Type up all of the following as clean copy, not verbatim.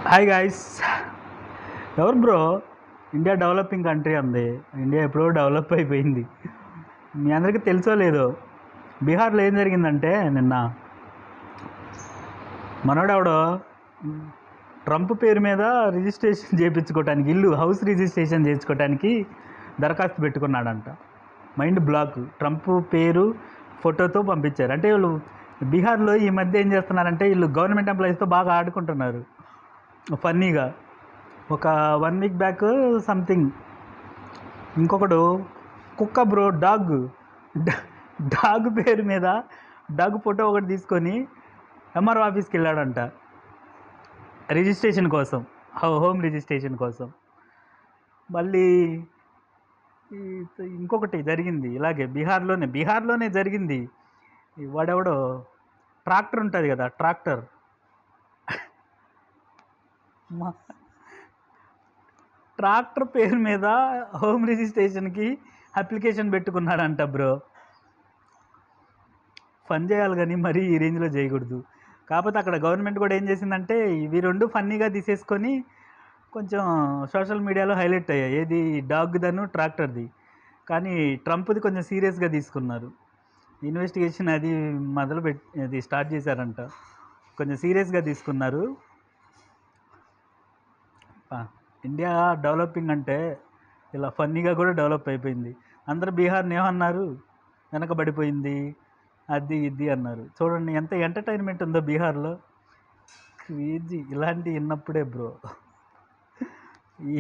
Hi guys. ఎవరు bro? India developing country అంది. India ఎప్పుడో డెవలప్ అయిపోయింది. మీ అందరికీ తెలుసో లేదో, బీహార్లో ఏం జరిగిందంటే నిన్న మనోడెవడో ట్రంప్ పేరు మీద రిజిస్ట్రేషన్ చేయించుకోవటానికి, హౌస్ రిజిస్ట్రేషన్ చేయించుకోవటానికి దరఖాస్తు పెట్టుకున్నాడంట. Mind block. ట్రంప్ పేరు ఫోటోతో పంపించారు. అంటే వీళ్ళు బీహార్లో ఈ మధ్య ఏం చేస్తున్నారంటే, వీళ్ళు గవర్నమెంట్ ఎంప్లాయీస్తో బాగా ఆడుకుంటున్నారు ఫన్నీగా. ఒక 1 వీక్ బ్యాక్ సంథింగ్ ఇంకొకడు కుక్క బ్రో, డాగ్ పేరు మీద డాగ్ ఫోటో ఒకటి తీసుకొని ఎంఆర్ఓ ఆఫీస్కి వెళ్ళాడంట రిజిస్ట్రేషన్ కోసం, హోమ్ రిజిస్ట్రేషన్ కోసం. మళ్ళీ ఇంకొకటి జరిగింది ఇలాగే బీహార్లోనే జరిగింది. వాడెవడో ట్రాక్టర్ ఉంటుంది కదా, ట్రాక్టర్ పేరు మీద హోమ్ రిజిస్ట్రేషన్కి అప్లికేషన్ పెట్టుకున్నాడంట బ్రో. ఫన్ చేయాలి కానీ మరీ ఈ రేంజ్లో చేయకూడదు. కాకపోతే అక్కడ గవర్నమెంట్ కూడా ఏం చేసిందంటే, ఇవి రెండు ఫన్నీగా తీసేసుకొని కొంచెం సోషల్ మీడియాలో హైలైట్ అయ్యాయి. ఏది డాగ్దను ట్రాక్టర్ది. కానీ ట్రంప్ది కొంచెం సీరియస్గా తీసుకున్నారు. ఇన్వెస్టిగేషన్ అది అది స్టార్ట్ చేశారంట. కొంచెం సీరియస్గా తీసుకున్నారు. ఇండియా డెవలపింగ్ అంటే ఇలా ఫన్నీగా కూడా డెవలప్ అయిపోయింది. అందరూ బీహార్ని ఏమన్నారు, వెనకబడిపోయింది అది ఇది అన్నారు. చూడండి ఎంత ఎంటర్టైన్మెంట్ ఉందో బీహార్లో. క్రేజీ. ఇలాంటి విన్నప్పుడే బ్రో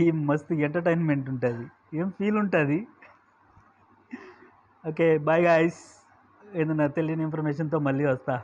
ఈ మస్తు ఎంటర్టైన్మెంట్ ఉంటుంది, ఏం ఫీల్ ఉంటుంది. Okay, bye guys. ఏదైనా తెలియని ఇన్ఫర్మేషన్తో మళ్ళీ వస్తా.